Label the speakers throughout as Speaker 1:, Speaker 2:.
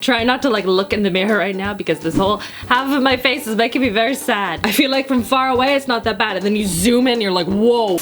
Speaker 1: Try not to like look in the mirror right now because this whole half of my face is making me very sad. I feel like from far away it's not that bad, and then you zoom in, you're like, whoa.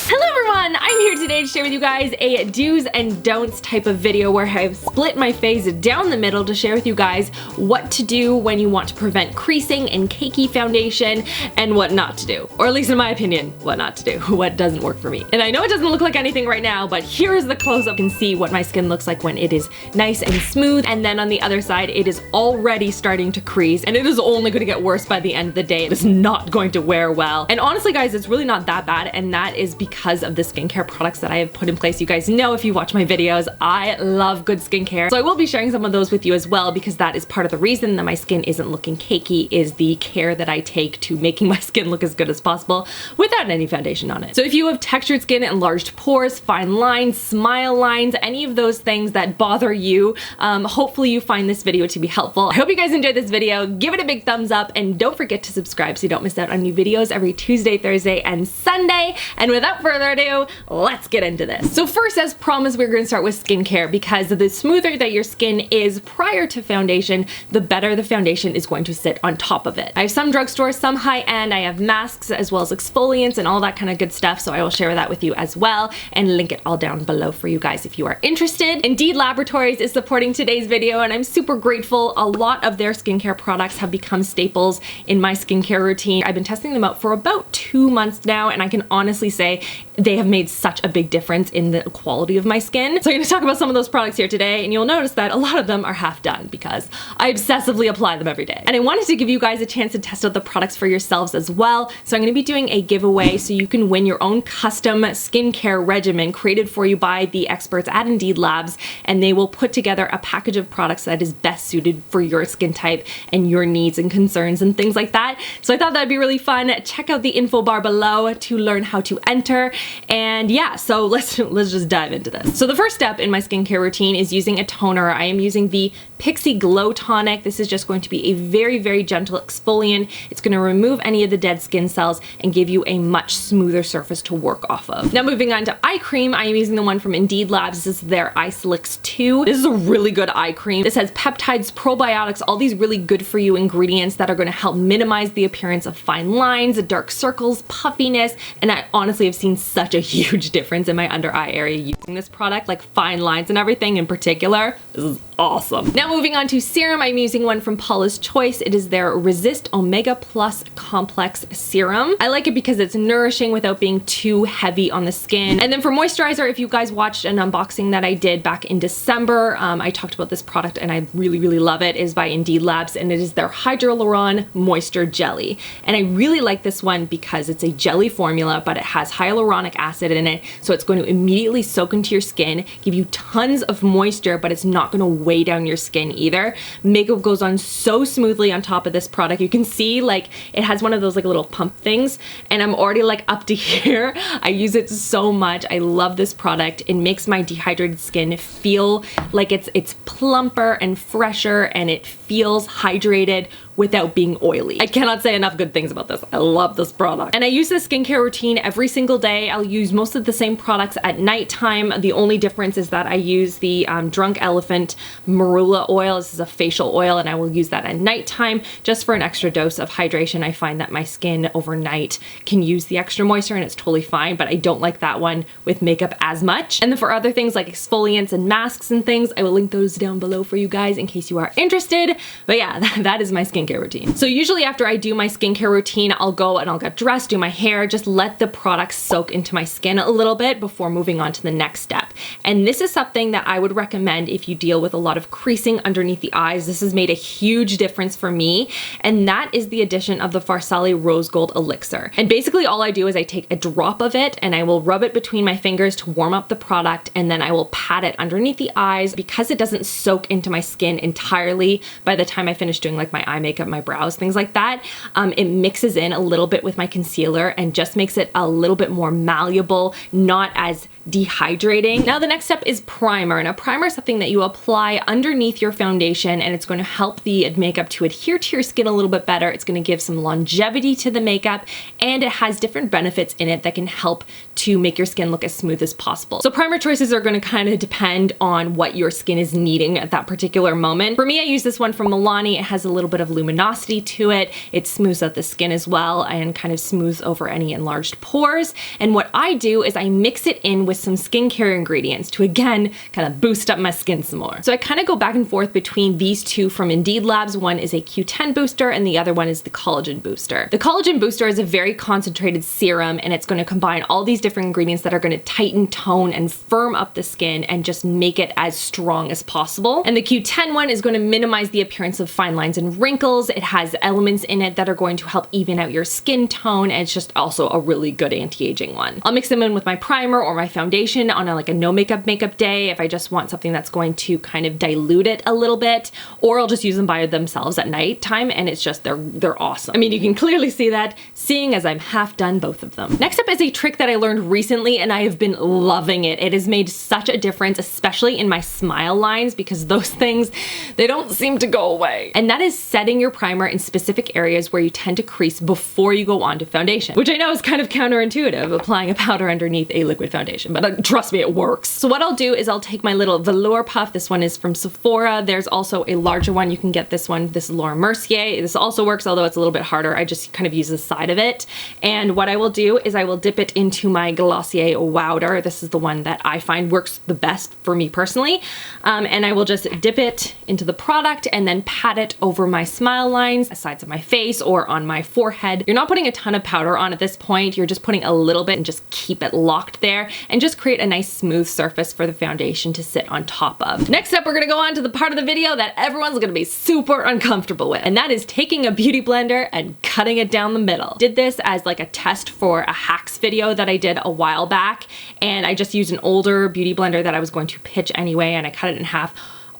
Speaker 1: Hello everyone, I'm here today to share with you guys a do's and don'ts type of video where I've split my face down the middle to share with you guys what to do when you want to prevent creasing in CAKEY foundation and what not to do. Or at least in my opinion, what not to do, what doesn't work for me. And I know it doesn't look like anything right now, but here's the close-up. You can see what my skin looks like when it is nice and smooth, and then on the other side it is already starting to crease, and it is only going to get worse by the end of the day. It is not going to wear well. And honestly guys, it's really not that bad, and that is because of the skincare products that I have put in place. You guys know, if you watch my videos, I love good skincare. So I will be sharing some of those with you as well, because that is part of the reason that my skin isn't looking cakey, is the care that I take to making my skin look as good as possible without any foundation on it. So if you have textured skin, enlarged pores, fine lines, smile lines, any of those things that bother you, hopefully you find this video to be helpful. I hope you guys enjoyed this video. Give it a big thumbs up, and don't forget to subscribe so you don't miss out on new videos every Tuesday, Thursday, and Sunday. And without further ado, let's get into this. So first, as promised, we're gonna start with skincare, because the smoother that your skin is prior to foundation, the better the foundation is going to sit on top of it. I have some drugstores, some high-end, I have masks as well as exfoliants and all that kind of good stuff, so I will share that with you as well and link it all down below for you guys if you are interested. Indeed Laboratories is supporting today's video, and I'm super grateful. A lot of their skincare products have become staples in my skincare routine. I've been testing them out for about 2 months now, and I can honestly say they have made such a big difference in the quality of my skin. So I'm gonna talk about some of those products here today, and you'll notice that a lot of them are half done because I obsessively apply them every day. And I wanted to give you guys a chance to test out the products for yourselves as well. So I'm gonna be doing a giveaway so you can win your own custom skincare regimen created for you by the experts at Indeed Labs, and they will put together a package of products that is best suited for your skin type and your needs and concerns and things like that. So I thought that'd be really fun. Check out the info bar below to learn how to enter. And yeah, so let's just dive into this. So the first step in my skincare routine is using a toner. I am using the Pixi Glow Tonic. This is just going to be a very, very gentle exfoliant. It's going to remove any of the dead skin cells and give you a much smoother surface to work off of. Now moving on to eye cream, I am using the one from Indeed Labs. This is their Eye Slicks 2. This is a really good eye cream. This has peptides, probiotics, all these really good for you ingredients that are going to help minimize the appearance of fine lines, dark circles, puffiness, and I honestly have seen such a huge difference in my under eye area using this product, like fine lines and everything in particular. This is awesome. Now moving on to serum, I'm using one from Paula's Choice. It is their Resist Omega Plus Complex Serum. I like it because it's nourishing without being too heavy on the skin. And then for moisturizer, if you guys watched an unboxing that I did back in December, I talked about this product and I really, really love it. It is by Indeed Labs, and it is their Hyaluron Moisture Jelly. And I really like this one because it's a jelly formula, but it has hyaluronic acid in it, so it's going to immediately soak into your skin, give you tons of moisture, but it's not going to weigh down your skin either. Makeup goes on so smoothly on top of this product. You can see like it has one of those like little pump things, and I'm already like up to here. I use it so much. I love this product. It makes my dehydrated skin feel like it's plumper and fresher, and it feels hydrated without being oily. I cannot say enough good things about this. I love this product. And I use this skincare routine every single day. I'll use most of the same products at nighttime. The only difference is that I use the Drunk Elephant Marula oil. This is a facial oil, and I will use that at nighttime just for an extra dose of hydration. I find that my skin overnight can use the extra moisture and it's totally fine, but I don't like that one with makeup as much. And then for other things like exfoliants and masks and things, I will link those down below for you guys in case you are interested. But yeah, that is my skincare routine. So usually after I do my skincare routine, I'll go and I'll get dressed, do my hair, just let the products soak into my skin a little bit before moving on to the next step. And this is something that I would recommend if you deal with a lot of creasing underneath the eyes. This has made a huge difference for me, and that is the addition of the Farsali Rose Gold Elixir. And basically all I do is I take a drop of it and I will rub it between my fingers to warm up the product, and then I will pat it underneath the eyes. Because it doesn't soak into my skin entirely by the time I finish doing like my eye makeup makeup, my brows, things like that. It mixes in a little bit with my concealer and just makes it a little bit more malleable, not as dehydrating. Now the next step is primer, and a primer is something that you apply underneath your foundation, and it's going to help the makeup to adhere to your skin a little bit better. It's going to give some longevity to the makeup, and it has different benefits in it that can help to make your skin look as smooth as possible. So primer choices are going to kind of depend on what your skin is needing at that particular moment. For me, I use this one from Milani. It has a little bit of luminosity to it. It smooths out the skin as well and kind of smooths over any enlarged pores. And what I do is I mix it in with some skincare ingredients to, again, kind of boost up my skin some more. So I kind of go back and forth between these two from Indeed Labs. One is a Q10 booster and the other one is the collagen booster. The collagen booster is a very concentrated serum, and it's going to combine all these different ingredients that are going to tighten, tone, and firm up the skin and just make it as strong as possible. And the Q10 one is going to minimize the appearance of fine lines and wrinkles. It has elements in it that are going to help even out your skin tone, and it's just also a really good anti-aging one. I'll mix them in with my primer or my foundation on like a no makeup day if I just want something that's going to kind of dilute it a little bit, or I'll just use them by themselves at night time, and it's just they're awesome. I mean, you can clearly see that seeing as I'm half done both of them. Next up is a trick that I learned recently, and I have been loving it. It has made such a difference, especially in my smile lines, because those things, they don't seem to go away. And that is setting your primer in specific areas where you tend to crease before you go on to foundation, which I know is kind of counterintuitive, applying a powder underneath a liquid foundation, but trust me, it works. So what I'll do is I'll take my little velour puff. This one is from Sephora. There's also a larger one. You can get this one. This is Laura Mercier. This also works, although it's a little bit harder. I just kind of use the side of it. And what I will do is I will dip it into my Glossier Wowder. This is the one that I find works the best for me personally. And I will just dip it into the product and then pat it over my smile lines, the sides of my face, or on my forehead. You're not putting a ton of powder on at this point. You're just putting a little bit and just keep it locked there and just create a nice smooth surface for the foundation to sit on top of. Next up, we're gonna go on to the part of the video that everyone's gonna be super uncomfortable with, and that is taking a beauty blender and cutting it down the middle. Did this as like a test for a hacks video that I did a while back, and I just used an older beauty blender that I was going to pitch anyway, and I cut it in half.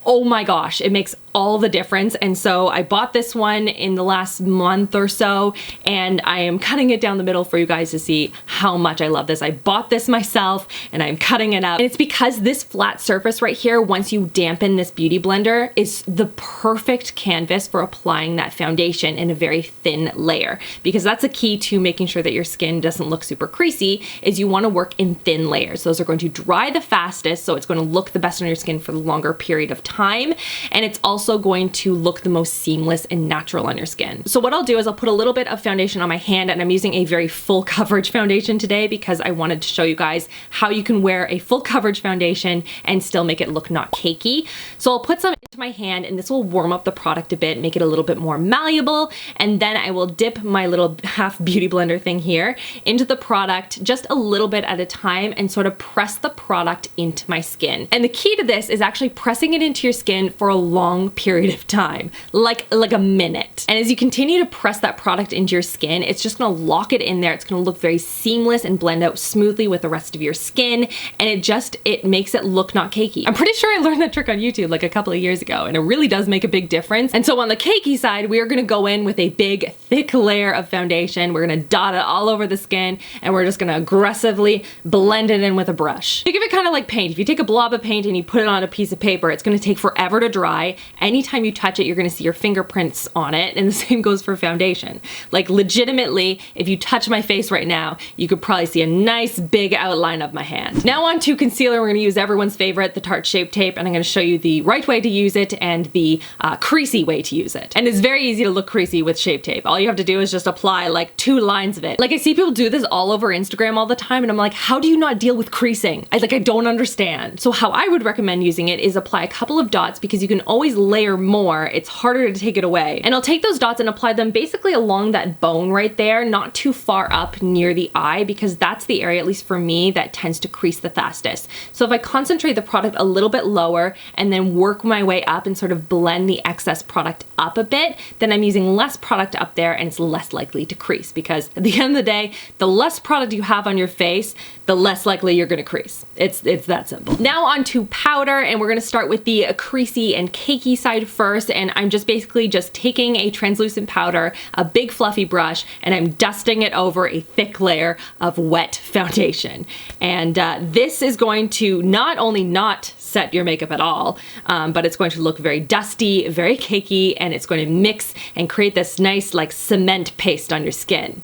Speaker 1: Oh my gosh, it makes all the difference. And so I bought this one in the last month or so, and I am cutting it down the middle for you guys to see how much I love this. I bought this myself and I'm cutting it up. And it's because this flat surface right here, once you dampen this beauty blender, is the perfect canvas for applying that foundation in a very thin layer. Because that's a key to making sure that your skin doesn't look super creasy, is you want to work in thin layers. Those are going to dry the fastest, so it's going to look the best on your skin for the longer period of time. And it's also going to look the most seamless and natural on your skin. So what I'll do is I'll put a little bit of foundation on my hand, and I'm using a very full coverage foundation today because I wanted to show you guys how you can wear a full coverage foundation and still make it look not cakey. So I'll put some into my hand, and this will warm up the product a bit, make it a little bit more malleable, and then I will dip my little half beauty blender thing here into the product just a little bit at a time and sort of press the product into my skin. And the key to this is actually pressing it into your skin for a long period of time, like a minute. And as you continue to press that product into your skin, it's just gonna lock it in there. It's gonna look very seamless and blend out smoothly with the rest of your skin, and it makes it look not cakey. I'm pretty sure I learned that trick on YouTube like a couple of years ago, and it really does make a big difference. And so on the cakey side, we are gonna go in with a big, thick layer of foundation. We're gonna dot it all over the skin, and we're just gonna aggressively blend it in with a brush. Think of it kind of like paint. If you take a blob of paint and you put it on a piece of paper, it's gonna take forever to dry. Anytime you touch it, you're gonna see your fingerprints on it, and the same goes for foundation. Like legitimately, if you touch my face right now, you could probably see a nice big outline of my hand. Now on to concealer. We're gonna use everyone's favorite, the Tarte Shape Tape, and I'm gonna show you the right way to use it and the creasy way to use it. And it's very easy to look creasy with Shape Tape. All you have to do is just apply like 2 lines of it. Like I see people do this all over Instagram all the time, and I'm like, how do you not deal with creasing? I don't understand. So how I would recommend using it is apply a couple of dots, because you can always layer more. It's harder to take it away. And I'll take those dots and apply them basically along that bone right there, not too far up near the eye, because that's the area, at least for me, that tends to crease the fastest. So if I concentrate the product a little bit lower and then work my way up and sort of blend the excess product up a bit, then I'm using less product up there and it's less likely to crease, because at the end of the day, the less product you have on your face, the less likely you're gonna crease. It's that simple. Now on to powder, and we're gonna start with the creasy and cakey side first, and I'm just basically just taking a translucent powder, a big fluffy brush, and I'm dusting it over a thick layer of wet foundation. And this is going to not only not set your makeup at all, but it's going to look very dusty, very cakey, and it's going to mix and create this nice like cement paste on your skin.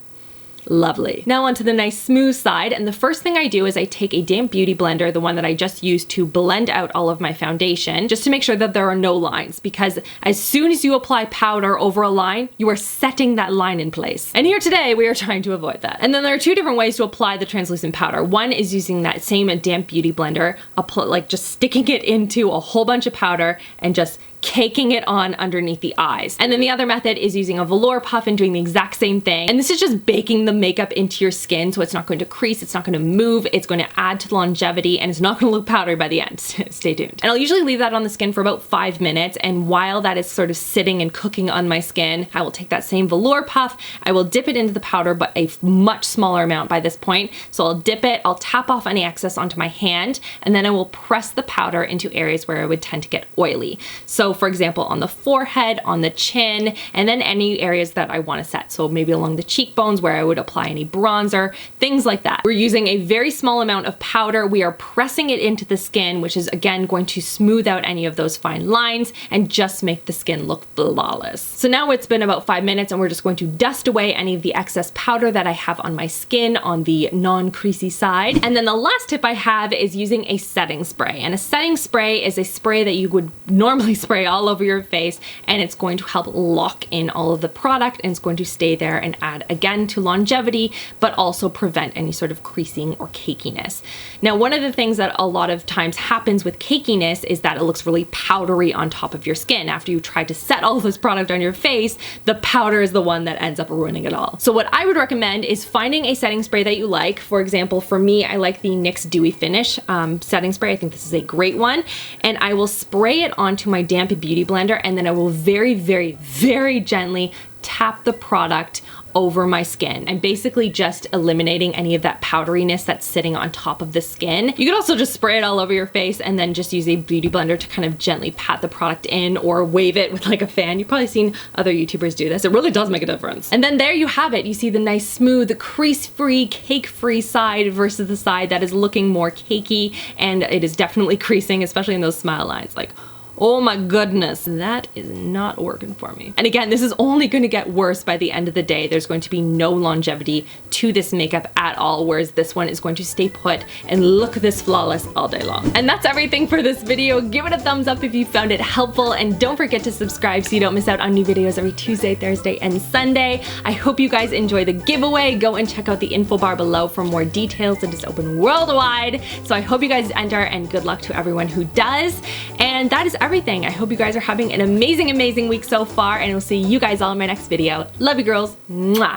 Speaker 1: Lovely. Now onto the nice smooth side, and the first thing I do is I take a damp beauty blender, the one that I just used to blend out all of my foundation, just to make sure that there are no lines, because as soon as you apply powder over a line, you are setting that line in place. And here today, we are trying to avoid that. And then there are two different ways to apply the translucent powder. One is using that same damp beauty blender, like just sticking it into a whole bunch of powder and just caking it on underneath the eyes. And then the other method is using a velour puff and doing the exact same thing. And this is just baking the makeup into your skin, so it's not going to crease, it's not going to move, it's going to add to the longevity, and it's not going to look powdery by the end. Stay tuned. And I'll usually leave that on the skin for about 5 minutes, and while that is sort of sitting and cooking on my skin, I will take that same velour puff, I will dip it into the powder, but a much smaller amount by this point. So I'll dip it, I'll tap off any excess onto my hand, and then I will press the powder into areas where it would tend to get oily. So for example, on the forehead, on the chin, and then any areas that I want to set. So maybe along the cheekbones where I would apply any bronzer, things like that. We're using a very small amount of powder. We are pressing it into the skin, which is again going to smooth out any of those fine lines and just make the skin look flawless. So now it's been about 5 minutes, and we're just going to dust away any of the excess powder that I have on my skin on the non-creasy side. And then the last tip I have is using a setting spray. And a setting spray is a spray that you would normally spray all over your face, and it's going to help lock in all of the product, and it's going to stay there and add again to longevity, but also prevent any sort of creasing or cakiness. Now, one of the things that a lot of times happens with cakiness is that it looks really powdery on top of your skin. After you try to set all of this product on your face, the powder is the one that ends up ruining it all. So what I would recommend is finding a setting spray that you like. For example, for me, I like the NYX Dewy Finish setting spray. I think this is a great one, and I will spray it onto my damp beauty blender, and then I will very, very, very gently tap the product over my skin. I'm basically just eliminating any of that powderiness that's sitting on top of the skin. You could also just spray it all over your face and then just use a beauty blender to kind of gently pat the product in, or wave it with like a fan. You've probably seen other YouTubers do this. It really does make a difference. And then there you have it. You see the nice smooth, crease-free, cake-free side versus the side that is looking more cakey, and it is definitely creasing, especially in those smile lines. Like, oh my goodness, that is not working for me. And again, this is only going to get worse by the end of the day. There's going to be no longevity to this makeup at all, whereas this one is going to stay put and look this flawless all day long. And that's everything for this video. Give it a thumbs up if you found it helpful, and don't forget to subscribe so you don't miss out on new videos every Tuesday, Thursday, and Sunday. I hope you guys enjoy the giveaway. Go and check out the info bar below for more details. It is open worldwide. So I hope you guys enter, and good luck to everyone who does. And that is everything. I hope you guys are having an amazing, amazing week so far, and I'll see you guys all in my next video. Love you girls. Mwah.